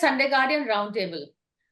Sunday Guardian Roundtable.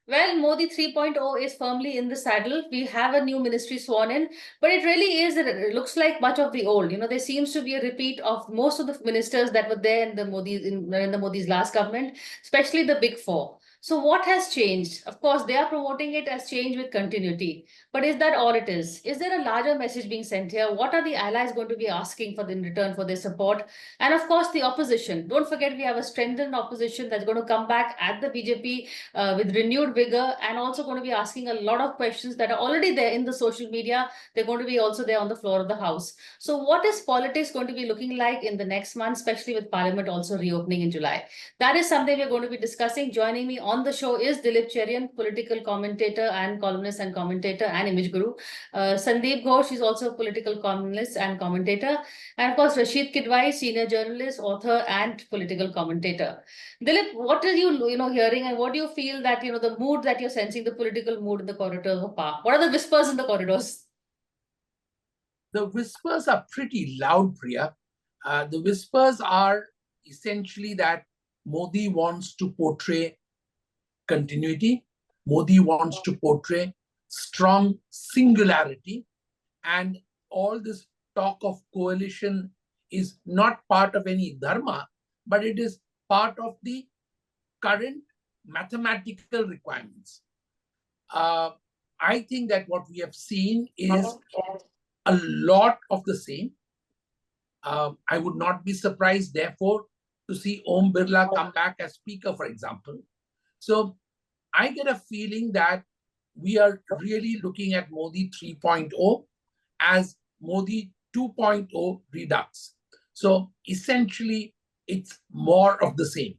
Well, Modi 3.0 is firmly in the saddle. We have a new ministry sworn in, but it really is, it looks like much of the old. There seems to be a repeat of most of the ministers that were there in the Modi's last government, especially the big four. So what has changed? Of course, they are promoting it as change with continuity. But is that all it is? Is there a larger message being sent here? What are the allies going to be asking for in return for their support? And of course, the opposition. Don't forget, we have a strengthened opposition that's going to come back at the BJP with renewed vigor, and also going to be asking a lot of questions that are already there in the social media. They're going to be also there on the floor of the House. So what is politics going to be looking like in the next month, especially with Parliament also reopening in July? That is something we're going to be discussing. Joining me on the show is Dilip, Cherian, political commentator and columnist and commentator and image guru. Sandip Ghose is also a political columnist and commentator. And of course, Rasheed Kidwai, senior journalist, author and political commentator. Dilip, what are you hearing, and what do you feel that the mood that you're sensing, the political mood in the corridors of power? What are the whispers in the corridors? The whispers are pretty loud, Priya. The whispers are essentially that Modi wants to portray continuity. Modi wants to portray strong singularity, and all this talk of coalition is not part of any dharma, but it is part of the current mathematical requirements. I think that what we have seen is a lot of the same. I would not be surprised, therefore, to see Om Birla come back as speaker, for example. So I get a feeling that we are really looking at Modi 3.0 as Modi 2.0 redux. So essentially, it's more of the same.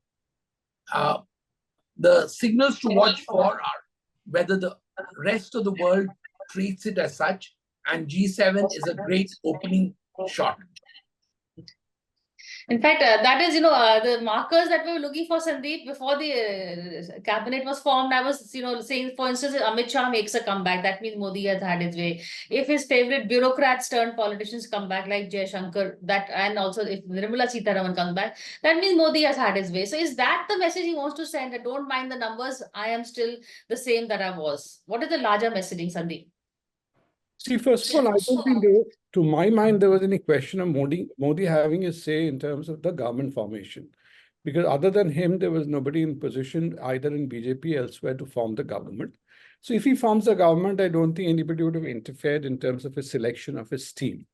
The signals to watch for are whether the rest of the world treats it as such, and G7 is a great opening shot. In fact, that is, the markers that we were looking for, Sandeep, before the cabinet was formed. I was, saying, for instance, if Amit Shah makes a comeback, that means Modi has had his way. If his favorite bureaucrats turned politicians come back, like Jay Shankar, and also if Nirmala Sitharaman comes back, that means Modi has had his way. So is that the message he wants to send? That don't mind the numbers, I am still the same that I was. What is the larger messaging, Sandeep? See, first of all, I don't think to my mind, there was any question of Modi having a say in terms of the government formation. Because other than him, there was nobody in position, either in BJP elsewhere, to form the government. So if he forms the government, I don't think anybody would have interfered in terms of his selection of his team.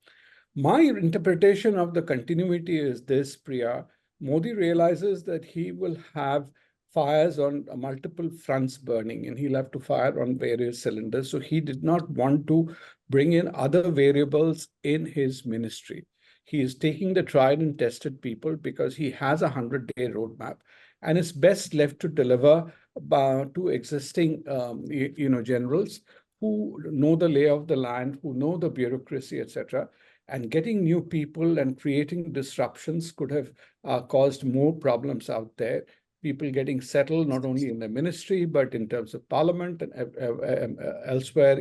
My interpretation of the continuity is this, Priya. Modi realizes that he will have fires on multiple fronts burning, and he'll have to fire on various cylinders. So he did not want to bring in other variables in his ministry. He is taking the tried and tested people because he has a 100-day roadmap, and it's best left to deliver to existing generals who know the lay of the land, who know the bureaucracy, etc. And getting new people and creating disruptions could have caused more problems out there. People getting settled not only in the ministry, but in terms of parliament and elsewhere,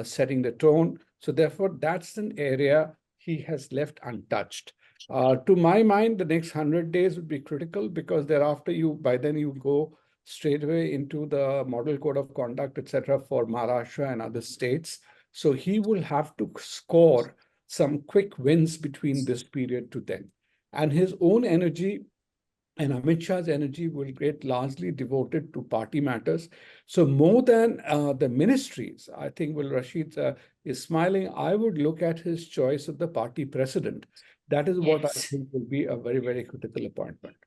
setting the tone. So therefore, that's an area he has left untouched. To my mind, the next 100 days would be critical, because thereafter, by then you go straight away into the model code of conduct, etc., for Maharashtra and other states. So he will have to score some quick wins between this period to then. And his own energy and Amit Shah's energy will get largely devoted to party matters. So more than the ministries, I think, while Rasheed is smiling, I would look at his choice of the party president. That is what I think will be a very, very critical appointment.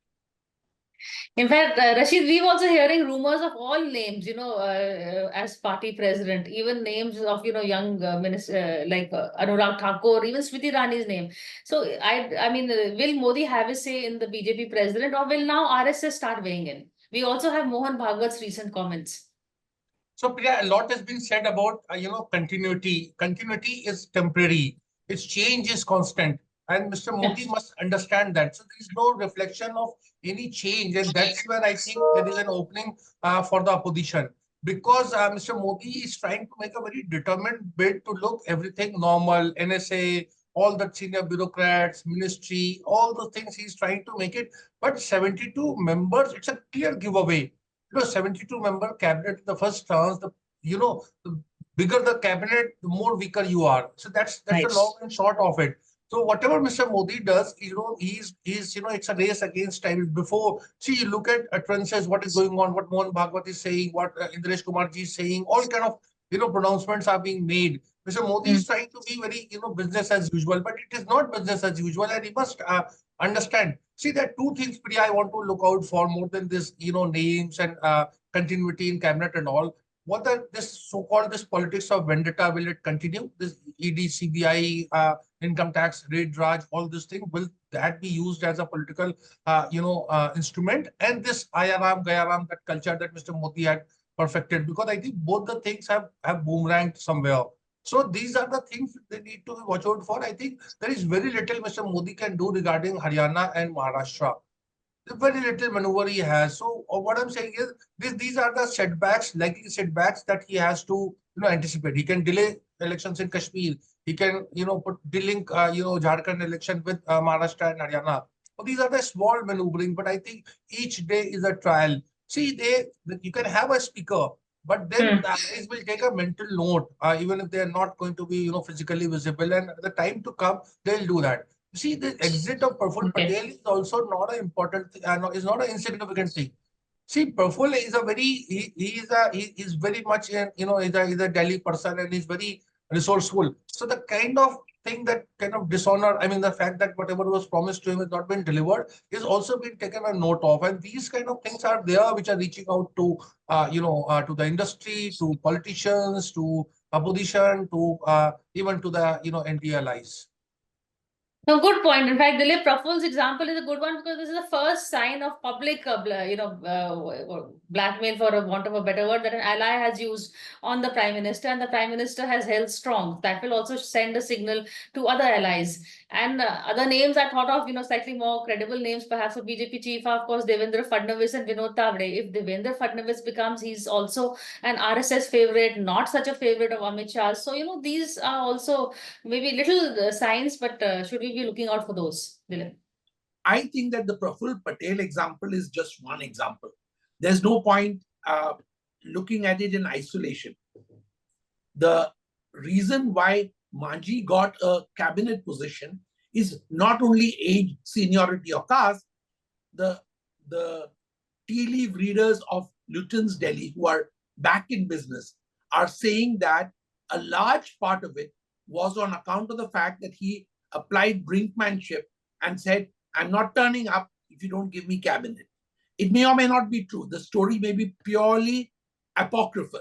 In fact, Rasheed, we've also hearing rumors of all names, as party president, even names of, young minister like Anurag Thakur, even Smriti Irani's name. So, I mean, will Modi have a say in the BJP president, or will now RSS start weighing in? We also have Mohan Bhagwat's recent comments. So, Priya, a lot has been said about, continuity. Continuity is temporary. Its change is constant. And Mr. Modi must understand that. So there is no reflection of any change. And that's where I think there is an opening for the opposition. Because Mr. Modi is trying to make a very determined bid to look everything normal, NSA, all the senior bureaucrats, ministry, all the things he's trying to make it. But 72 members, it's a clear giveaway. 72 member cabinet, the first chance, the bigger the cabinet, the more weaker you are. So that's the Right. long and short of it. So whatever Mr. Modi does, he's it's a race against time. Before, see, you look at utterances, what is going on, what Mohan Bhagwat is saying, what Indiresh Kumarji is saying, all kind of pronouncements are being made. Mr. Modi is trying to be very business as usual, but it is not business as usual, and he must understand. See, there are two things, Priya, I want to look out for more than this, names and continuity in cabinet and all. This so-called this politics of vendetta, will it continue? This ED, CBI, income tax, raid raj, all this thing, will that be used as a political, instrument? And this Ayaram, Gayaram, that culture that Mr. Modi had perfected, because I think both the things have boomeranged somewhere. So these are the things they need to watch out for. I think there is very little Mr. Modi can do regarding Haryana and Maharashtra. Very little maneuver he has. So what I'm saying is these are the setbacks, likely setbacks that he has to anticipate. He can delay elections in Kashmir. He can put delink Jharkhand election with Maharashtra and Haryana. So these are the small maneuvering, but I think each day is a trial. See, you can have a speaker, but then the allies will take a mental note, even if they are not going to be physically visible, and at the time to come, they'll do that. See, the exit of Praful Patel is also not an important thing, is not an insignificant thing. See, Praful is a very, he is very much, he's a Delhi person, and he's very resourceful. So the kind of thing that kind of dishonor, I mean, the fact that whatever was promised to him has not been delivered is also been taken a note of. And these kind of things are there, which are reaching out to, to the industry, to politicians, to opposition, to even to the, NDA allies. No, good point. In fact, Dilip Praful's example is a good one because this is the first sign of public, blackmail, for a want of a better word, that an ally has used on the prime minister, and the prime minister has held strong. That will also send a signal to other allies. And other names I thought of, slightly more credible names, perhaps for BJP chief, are, of course, Devendra Fadnavis and Vinod Tavde. If Devendra Fadnavis becomes, he's also an RSS favorite, not such a favorite of Amit Shah. So, these are also maybe little signs, but should we be looking out for those, Dilip? I think that the Praful Patel example is just one example. There's no point looking at it in isolation. The reason why Manji got a cabinet position is not only age, seniority, or caste. The tea leaf readers of Lutyens Delhi, who are back in business, are saying that a large part of it was on account of the fact that he applied brinkmanship and said, I'm not turning up if you don't give me cabinet. It may or may not be true. The story may be purely apocryphal.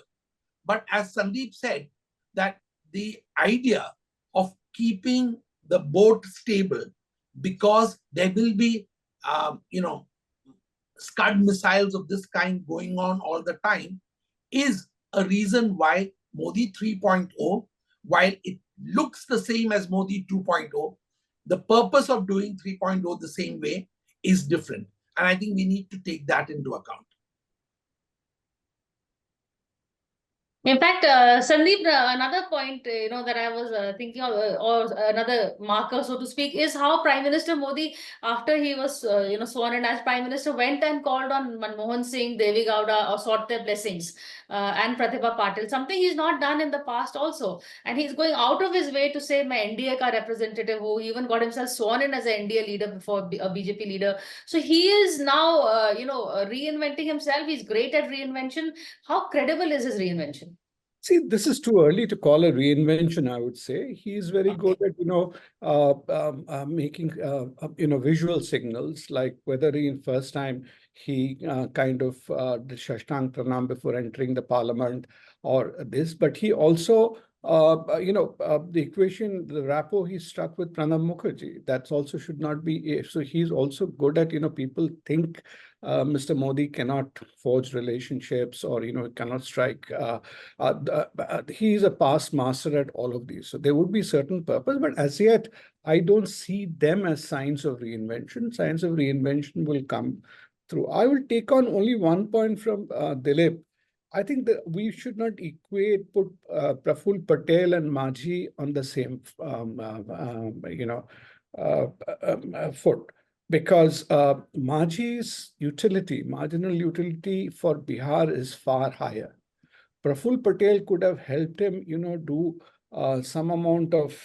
But as Sandip said, that the idea of keeping the boat stable, because there will be, Scud missiles of this kind going on all the time, is a reason why Modi 3.0, while it looks the same as Modi 2.0, the purpose of doing 3.0 the same way is different. And I think we need to take that into account. In fact, Sandeep, another point, that I was thinking of, or another marker, so to speak, is how Prime Minister Modi, after he was, sworn in as Prime Minister, went and called on Manmohan Singh, Devi Gowda, or sought their blessings, and Pratibha Patil, something he's not done in the past also. And he's going out of his way to say, my NDA ka representative, who even got himself sworn in as an NDA leader before a BJP leader. So he is now, reinventing himself. He's great at reinvention. How credible is his reinvention? See, this is too early to call a reinvention, I would say. He's very good at, making, visual signals, like whether in first time he kind of did Shashtang Pranam before entering the parliament or this, but he also, the equation, the rapport he struck with Pranab Mukherjee, that's also should not be, so he's also good at, people think Mr. Modi cannot forge relationships or, cannot strike. He is a past master at all of these. So there would be certain purpose, but as yet, I don't see them as signs of reinvention. Signs of reinvention will come through. I will take on only one point from Dilip. I think that we should not put Praful Patel and Majhi on the same, foot, because Majhi's marginal utility for Bihar is far higher. Praful Patel could have helped him, do some amount of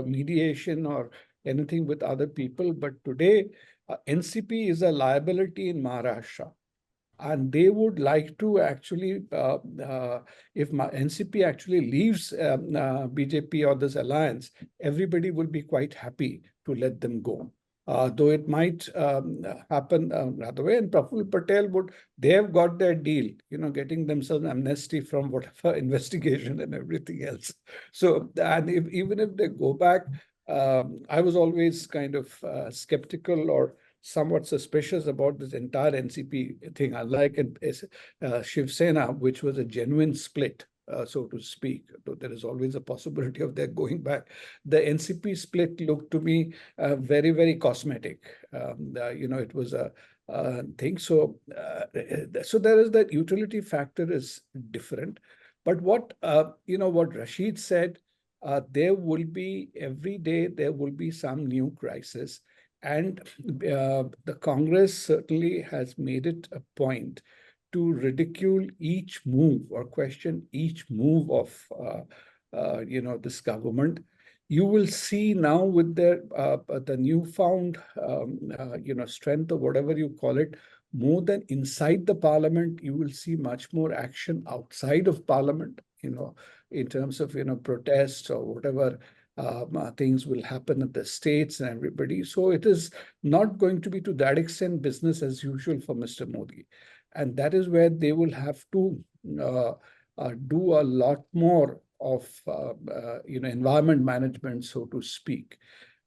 mediation or anything with other people. But today, NCP is a liability in Maharashtra. And they would like to actually, if NCP actually leaves BJP or this alliance, everybody will be quite happy to let them go. Though it might happen other way. And Praful Patel they have got their deal, getting themselves amnesty from whatever investigation and everything else. So, and even if they go back, I was always kind of skeptical or somewhat suspicious about this entire NCP thing, unlike Shiv Sena, which was a genuine split, so to speak. Though there is always a possibility of their going back. The NCP split looked to me very, very cosmetic. It was a thing. So there is that utility factor is different. But what Rasheed said, there will be every day there will be some new crisis. And the Congress certainly has made it a point to ridicule each move or question each move of this government. You will see now with the newfound strength or whatever you call it, more than inside the parliament, you will see much more action outside of parliament. In terms of protests or whatever. Things will happen at the states and everybody. So it is not going to be to that extent business as usual for Mr. Modi. And that is where they will have to do a lot more of environment management, so to speak.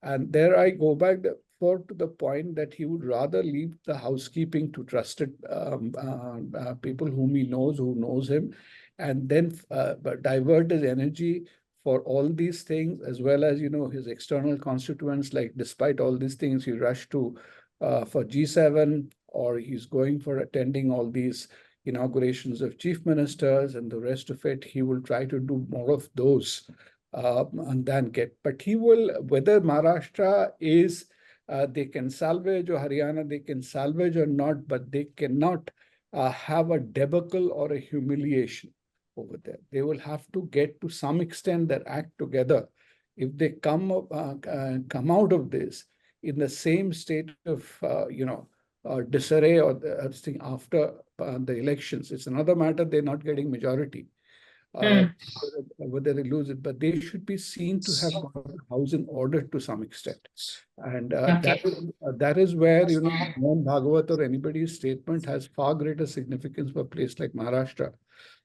And there I go back to the point that he would rather leave the housekeeping to trusted people who knows him, and then divert his energy for all these things, as well as his external constituents. Like, despite all these things, he rushed to for G7, or he's going for attending all these inaugurations of chief ministers and the rest of it. He will try to do more of those and then but he will, whether Maharashtra is they can salvage, or Haryana they can salvage or not, but they cannot have a debacle or a humiliation over there. They will have to get to some extent their act together. If they come out of this in the same state of disarray or the thing after the elections, it's another matter. They're not getting majority. Whether they lose it, but they should be seen to have got the house in order to some extent. And that is where Mohan Bhagwat or anybody's statement has far greater significance for a place like Maharashtra.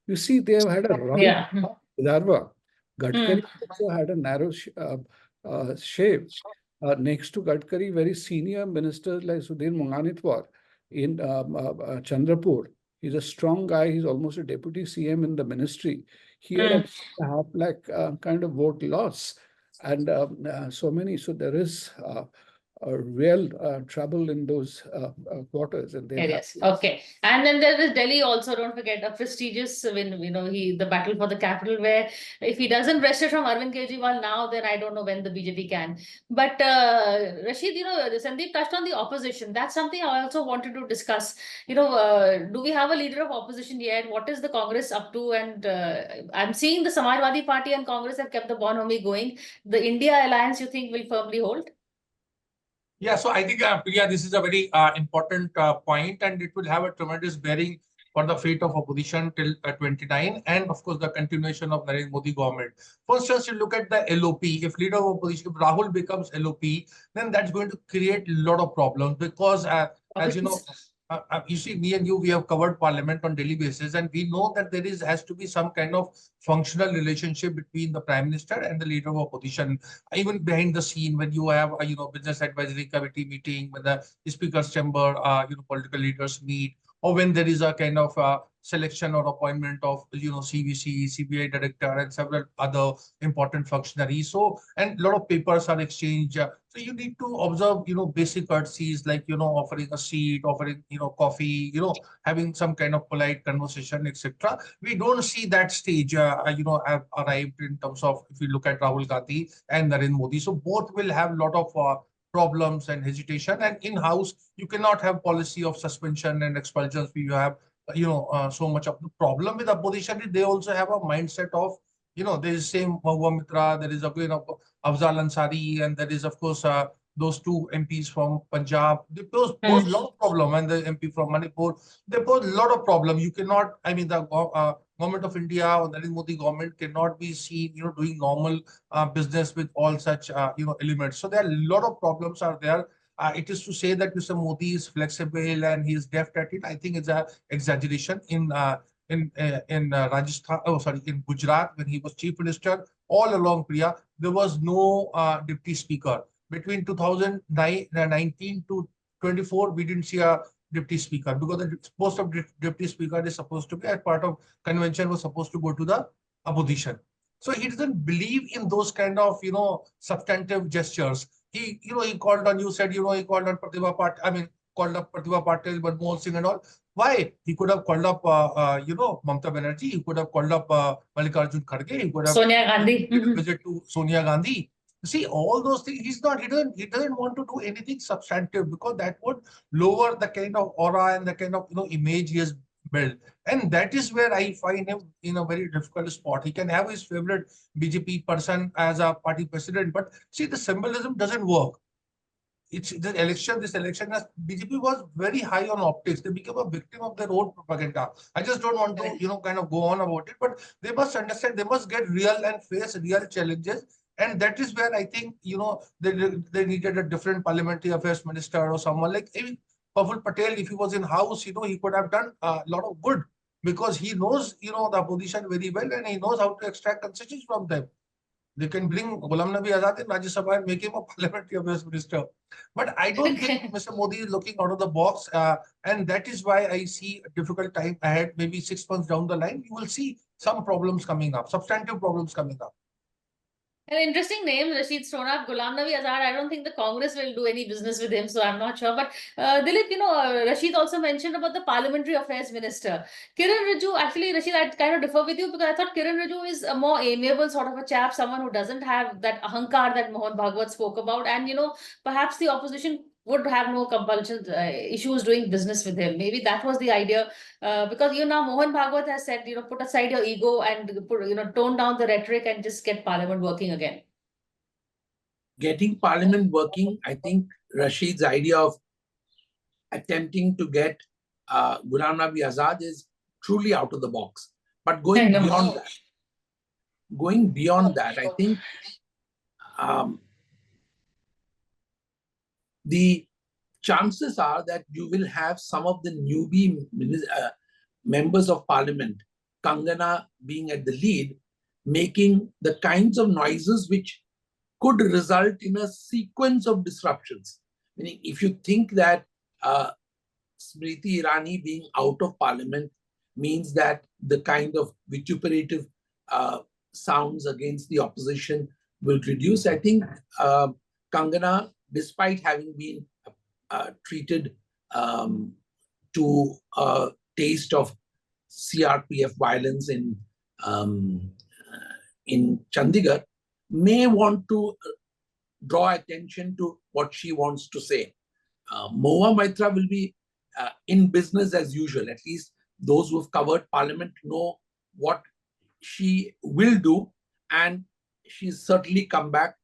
You see, they have had a round Vidarbha. Gadkari also had a narrow shave. Next to Gadkari, very senior ministers like Sudhir Munganitwar in Chandrapur. He's a strong guy. He's almost a deputy CM in the ministry. He had a half lakh kind of vote loss. And so many. So there is a real trouble in those quarters. And areas. Okay. And then there is Delhi also, don't forget, a prestigious when the battle for the capital, where if he doesn't wrest it from Arvind Kejriwal now, then I don't know when the BJP can. But Rasheed, Sandip touched on the opposition. That's something I also wanted to discuss. Do we have a leader of opposition yet? What is the Congress up to? And I'm seeing the Samajwadi Party and Congress have kept the bonhomie going. The India alliance, you think, will firmly hold? Yeah, so I think, Priya, this is a very important point, and it will have a tremendous bearing for the fate of opposition till 29, and of course the continuation of Narendra Modi government. For instance, you look at the LOP. If leader of opposition, if Rahul becomes LOP, then that's going to create a lot of problems, because as you know, you see, me and you, we have covered parliament on daily basis, and we know that there has to be some kind of functional relationship between the prime minister and the leader of opposition. Even behind the scene, when you have a business advisory committee meeting, when the speaker's chamber, political leaders meet, or when there is a kind of selection or appointment of, CVC, CBI director, and several other important functionaries. So, and a lot of papers are exchanged. So you need to observe, basic courtesies like, offering a seat, offering, coffee, having some kind of polite conversation, etc. We don't see that stage, have arrived in terms of, if you look at Rahul Gandhi and Narendra Modi. So both will have a lot of problems and hesitation. And in-house, you cannot have policy of suspension and expulsions. You have, so much of the problem with opposition is they also have a mindset of, there is same Mahua Mitra, there is again Afzal Ansari, and there is, of course, those two MPs from Punjab. They pose a lot of problem, and the MP from Manipur, they pose a lot of problem. You cannot, I mean, the government of India or the Narendra Modi government cannot be seen, doing normal business with all such, elements. So there are a lot of problems are there. It is to say that Mr. Modi is flexible and he is deft at it. I think it's a exaggeration. In Rajasthan, oh sorry, in Gujarat, when he was chief minister, all along, Priya, there was no deputy speaker. Between 2019 to 24, we didn't see a deputy speaker, because the post of deputy speaker is supposed to be, as part of convention, was supposed to go to the opposition. So he doesn't believe in those kind of, substantive gestures. He called on, you said, he called on Pratibha Patil, I mean, called up Pratibha Patil, Manmohan Singh and all. Why? He could have called up, Mamata Banerjee. He could have called up Mallikarjun Kharge. He could have Sonia Gandhi. paid a visit to Sonia Gandhi. See, all those things, he doesn't want to do anything substantive, because that would lower the kind of aura and the kind of, image he has built. And that is where I find him in a very difficult spot. He can have his favorite BJP person as a party president, but see, the symbolism doesn't work. This election, as BJP was very high on optics. They became a victim of their own propaganda. I just don't want to, kind of go on about it, but they must understand, they must get real and face real challenges. And that is where I think, they needed a different parliamentary affairs minister or someone like Praful Patel. If he was in house, he could have done a lot of good, because he knows, the opposition very well, and he knows how to extract concessions from them. They can bring Ghulam Nabi Azad in Rajya Sabha and make him a parliamentary affairs minister. But I don't think Mr. Modi is looking out of the box. And that is why I see a difficult time ahead. Maybe 6 months down the line, you will see some problems coming up, substantive problems coming up. An interesting name, Rashid Sonak, Ghulam Nabi Azad. I don't think the Congress will do any business with him, so I'm not sure. But Dilip, Rashid also mentioned about the Parliamentary Affairs Minister. Kiran Rijiju, actually, Rashid, I kind of differ with you, because I thought Kiran Rijiju is a more amiable sort of a chap, someone who doesn't have that ahankar that Mohan Bhagwat spoke about. And, perhaps the opposition would have no compulsion issues doing business with him. Maybe that was the idea, because now Mohan Bhagwat has said, put aside your ego and tone down the rhetoric and just get Parliament working again. Getting Parliament working, I think Rashid's idea of attempting to get Ghulam Nabi Azad is truly out of the box. But going beyond that, I think the chances are that you will have some of the newbie members of parliament, Kangana being at the lead, making the kinds of noises which could result in a sequence of disruptions. Meaning, if you think that Smriti Irani being out of parliament means that the kind of vituperative sounds against the opposition will reduce, I think Kangana, despite having been treated to a taste of CRPF violence in Chandigarh, may want to draw attention to what she wants to say. Mahua Mitra will be in business as usual. At least those who have covered parliament know what she will do, and she's certainly come back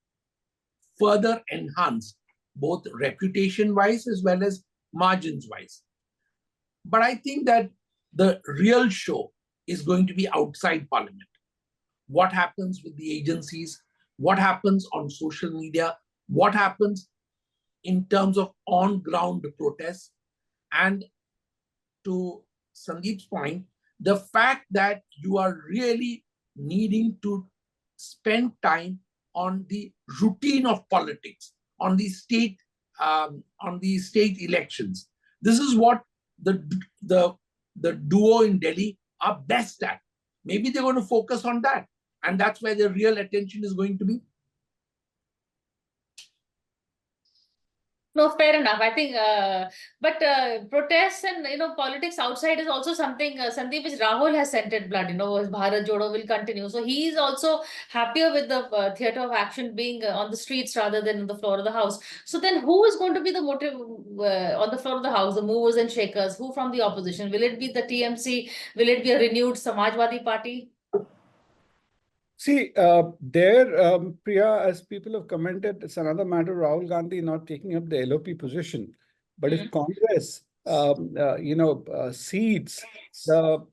further enhanced, both reputation-wise as well as margins-wise. But I think that the real show is going to be outside parliament. What happens with the agencies, what happens on social media, what happens in terms of on-ground protests, and to Sandip's point, the fact that you are really needing to spend time on the routine of politics, on the state elections. This is what the duo in Delhi are best at. Maybe they're going to focus on that. And that's where the real attention is going to be. No, fair enough. I think, but protests and politics outside is also something, Sandeep, which Rahul has scented blood. Bharat Jodo will continue. So he is also happier with the theatre of action being on the streets rather than on the floor of the house. So then, who is going to be the motive on the floor of the house, the movers and shakers? Who from the opposition? Will it be the TMC? Will it be a renewed Samajwadi Party? See, Priya, as people have commented, it's another matter, Rahul Gandhi not taking up the LOP position. But if Congress, cedes the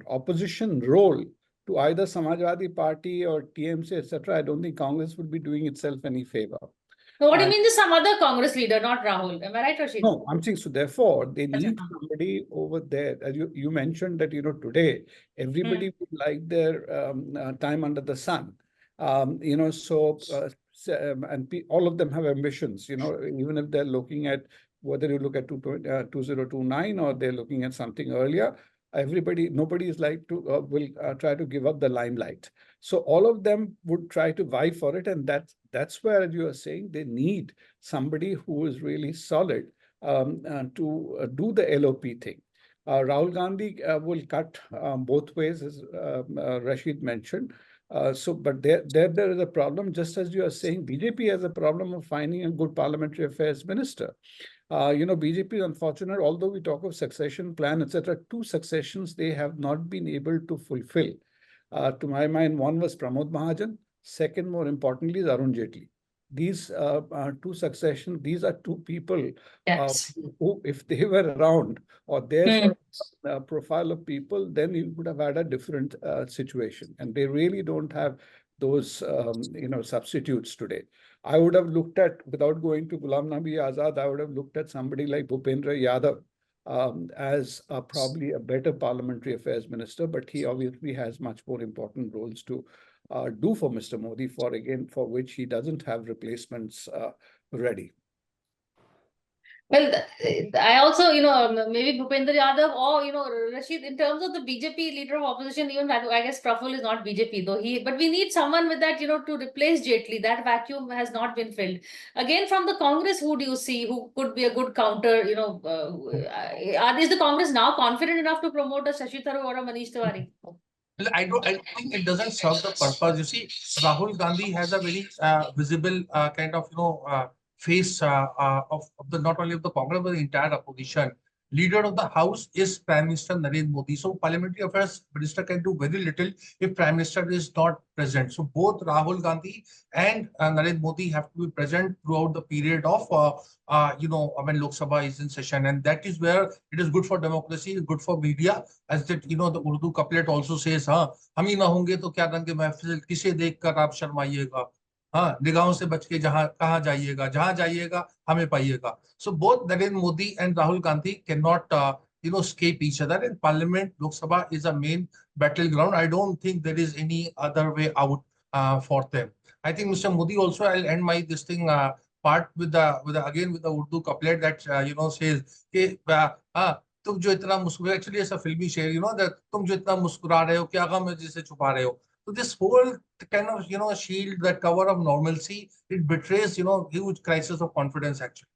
opposition role to either Samajwadi Party or TMC, etc., I don't think Congress would be doing itself any favor. So what do you mean there's some other Congress leader, not Rahul? Am I right, Rasheed? No, I'm saying so. Therefore, they need somebody over there. As you mentioned that today everybody would like their time under the sun. And all of them have ambitions. Even if they're looking at whether you look at 2029 or they're looking at something earlier. Nobody is like to will try to give up the limelight. So all of them would try to vie for it, and that's where you are saying they need somebody who is really solid to do the LOP thing. Rahul Gandhi will cut both ways, as Rasheed mentioned. But there is a problem, just as you are saying, BJP has a problem of finding a good parliamentary affairs minister. BJP is unfortunate, although we talk of succession plan, etc., 2 successions they have not been able to fulfill. To my mind, one was Pramod Mahajan. Second, more importantly, is Arun Jaitley. These 2 successions, these are 2 people who, if they were around or their sort of profile of people, then you would have had a different situation. And they really don't have those, substitutes today. I would have looked at, without going to Ghulam Nabi Azad, I would have looked at somebody like Bhupendra Yadav as probably a better parliamentary affairs minister, but he obviously has much more important roles to do for Mr. Modi, for which he doesn't have replacements ready. Well, I also, maybe Bhupendra Yadav or, Rasheed, in terms of the BJP leader of opposition, even I guess Praful is not BJP though. But we need someone with that, to replace Jaitley. That vacuum has not been filled. Again, from the Congress, who do you see who could be a good counter? Is the Congress now confident enough to promote a Shashi Tharoor or a Manish Tiwari? I think it doesn't serve the purpose. You see, Rahul Gandhi has a very visible kind of face of the not only of the Congress but the entire opposition. Leader of the House is Prime Minister Narendra Modi. So Parliamentary Affairs Minister can do very little if Prime Minister is not present. So both Rahul Gandhi and Narendra Modi have to be present throughout the period of when Lok Sabha is in session, and that is where it is good for democracy, it's good for media, as that the Urdu couplet also says, "हाँ हम ही ना होंगे तो क्या रंगे महफिल, किसे देखकर आप शर्माइएगा, हाँ निगाहों से बच के कहाँ जाइएगा हमें पाइएगा." So both Narendra Modi and Rahul Gandhi cannot escape each other. In Parliament, Lok Sabha is a main battleground. I don't think there is any other way out for them. I think Mr. Modi also, I'll end my this thing part with the Urdu couplet that says कि तुम जो इतना मुस्कुरा, actually ऐसा फिल्मी शेर, that तुम जो इतना मुस्कुरा रहे हो क्या गम है जिसे छुपा रहे हो. So this whole kind of shield, that cover of normalcy, it betrays huge crisis of confidence actually.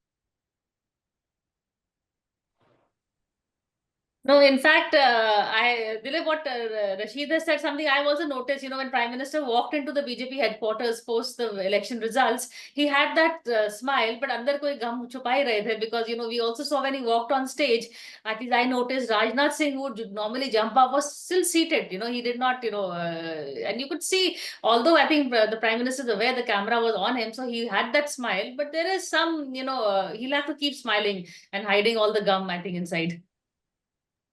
No, in fact, Dilip, what Rasheed has said, something I've also noticed, when Prime Minister walked into the BJP headquarters post the election results, he had that smile, but andar koi gum chupa hi rahe the, because, we also saw when he walked on stage, at least I noticed Rajnath Singh, who would normally jump up, was still seated, he did not, and you could see, although I think the Prime Minister is aware the camera was on him, so he had that smile, but there is some, he'll have to keep smiling and hiding all the gum, I think, inside.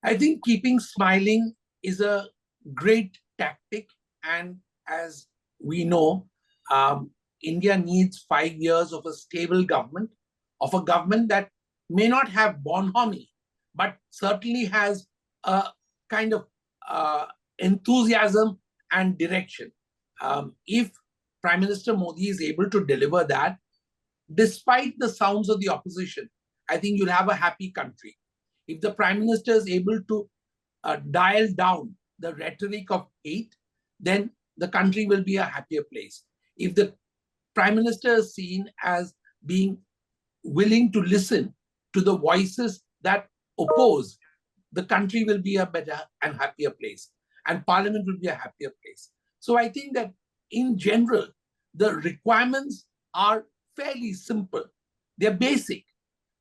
I think keeping smiling is a great tactic. And as we know, India needs 5 years of a stable government, of a government that may not have bonhomie, but certainly has a kind of enthusiasm and direction. If Prime Minister Modi is able to deliver that, despite the sounds of the opposition, I think you'll have a happy country. If the Prime Minister is able to dial down the rhetoric of hate, then the country will be a happier place. If the Prime Minister is seen as being willing to listen to the voices that oppose, the country will be a better and happier place, and Parliament will be a happier place. So I think that in general, the requirements are fairly simple. They're basic,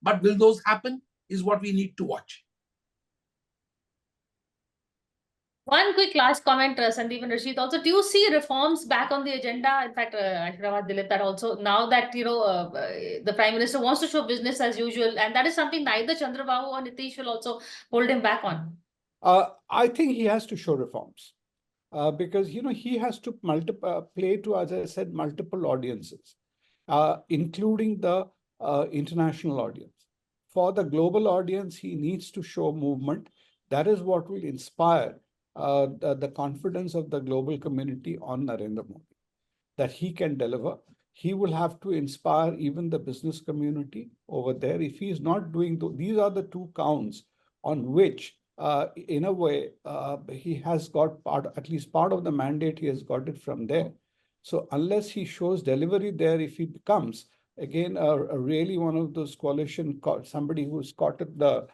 but will those happen is what we need to watch. One quick last comment, Sandip and Rasheed. Also, do you see reforms back on the agenda? In fact, I should have asked Dilip that also. Now that the Prime Minister wants to show business as usual, and that is something neither Chandrababu or Nitish will also hold him back on. I think he has to show reforms because he has to play to, as I said, multiple audiences, including the international audience. For the global audience, he needs to show movement. That is what will inspire the confidence of the global community on Narendra Modi, that he can deliver. He will have to inspire even the business community over there. If he is not doing these are the two counts on which, in a way, he has got at least part of the mandate, he has got it from there. So unless he shows delivery there, if he becomes, again, a really one of those coalition, somebody who's caught at the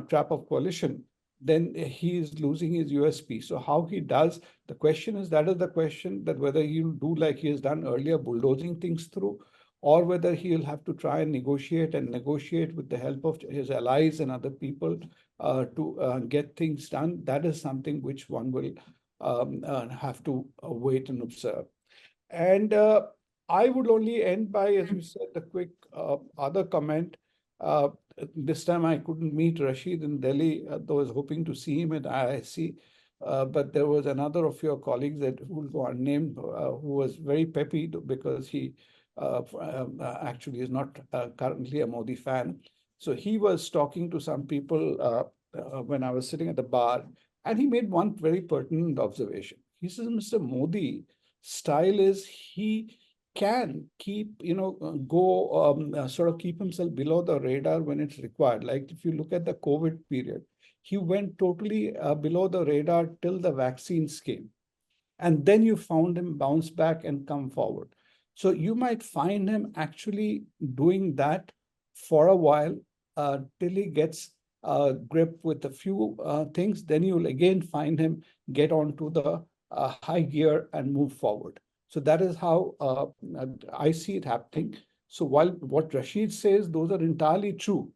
trap of coalition, then he is losing his USP. So how he does, the question is, that is the question, that whether he'll do like he has done earlier, bulldozing things through, or whether he'll have to try and negotiate with the help of his allies and other people to get things done. That is something which one will have to wait and observe. And I would only end by, as you said, the quick other comment. This time I couldn't meet Rasheed in Delhi, though I was hoping to see him at IIC. But there was another of your colleagues that who will go unnamed, who was very peppy because he actually is not currently a Modi fan. So he was talking to some people when I was sitting at the bar, and he made one very pertinent observation. He says, Mr. Modi style is he can keep, sort of keep himself below the radar when it's required. Like if you look at the COVID period, he went totally below the radar till the vaccines came. And then you found him bounce back and come forward. So you might find him actually doing that for a while till he gets grip with a few things. Then you'll again find him get onto the high gear and move forward. So that is how I see it happening. So while what Rasheed says, those are entirely true,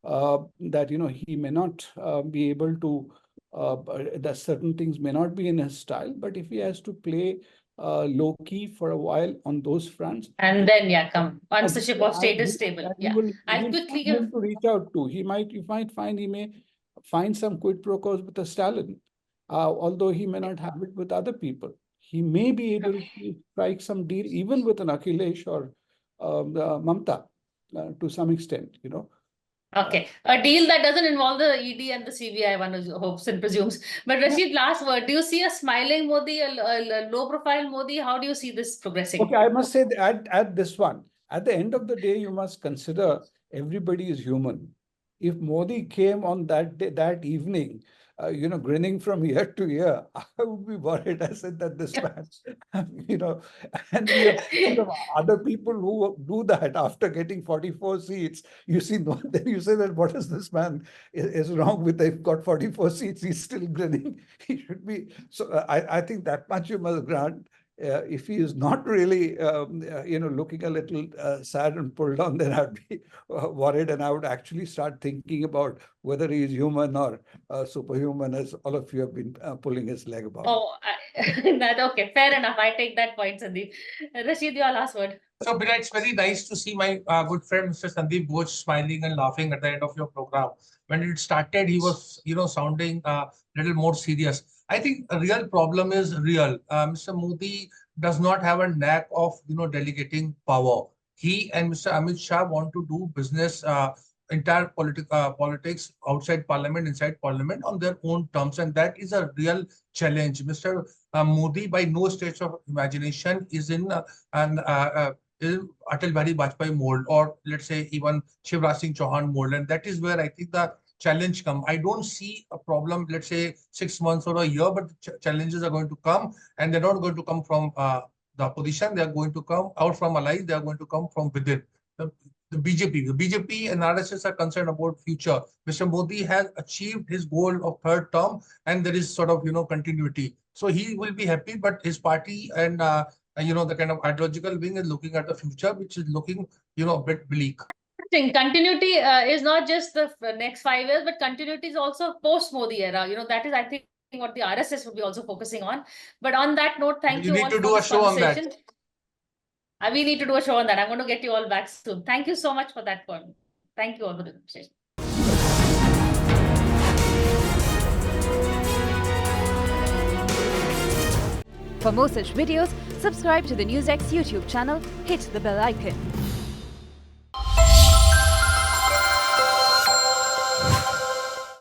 that he may not be able to, that certain things may not be in his style, but if he has to play low key for a while on those fronts, and then come once the ship of state is stable. I'll quickly give him to reach out to. You might find he may find some quid pro quos with a Stalin, although he may not have it with other people. He may be able to strike some deal even with an Akhilesh or Mamta to some extent, Okay, a deal that doesn't involve the ED and the CBI, one hopes and presumes. But Rasheed, last word, do you see a smiling Modi, a low-profile Modi? How do you see this progressing? Okay, I must say that add this one. At the end of the day, you must consider everybody is human. If Modi came on that day, that evening, grinning from ear to ear, I would be worried. I said that this man, and we have other people who do that after getting 44 seats. You see, then you say that what is this man is wrong with? They've got 44 seats, he's still grinning. He should be. So I think that much you must grant. If he is not really, looking a little sad and pulled on, then I'd be worried, and I would actually start thinking about whether he is human or superhuman, as all of you have been pulling his leg about. Oh, okay, fair enough. I take that point, Sandeep. Rasheed, your last word. So, Bina, it's very nice to see my good friend Mr. Sandip Ghose smiling and laughing at the end of your program. When it started, he was, sounding a little more serious. I think a real problem is real. Mr. Modi does not have a knack of, delegating power. He and Mr. Amit Shah want to do business, entire politics outside parliament, inside parliament on their own terms. And that is a real challenge. Mr. Modi, by no stretch of imagination, is in is Atal Bihari Vajpayee mold, or let's say even Shivraj Singh Chauhan mold. And that is where I think the challenge come. I don't see a problem, let's say 6 months or a year, but challenges are going to come, and they're not going to come from the opposition. They are going to come out from allies. They are going to come from within. The BJP and RSS are concerned about future. Mr. Modi has achieved his goal of third term, and there is sort of continuity. So he will be happy, but his party and the kind of ideological wing is looking at the future, which is looking a bit bleak. Continuity is not just the next 5 years, but continuity is also post Modi era. That is, I think, what the RSS would be also focusing on. But on that note, thank you all for this conversation. We need to do a show on that. I'm going to get you all back soon. Thank you so much for that point. Thank you all for the conversation. For more such videos, subscribe to the NewsX YouTube channel, hit the bell icon.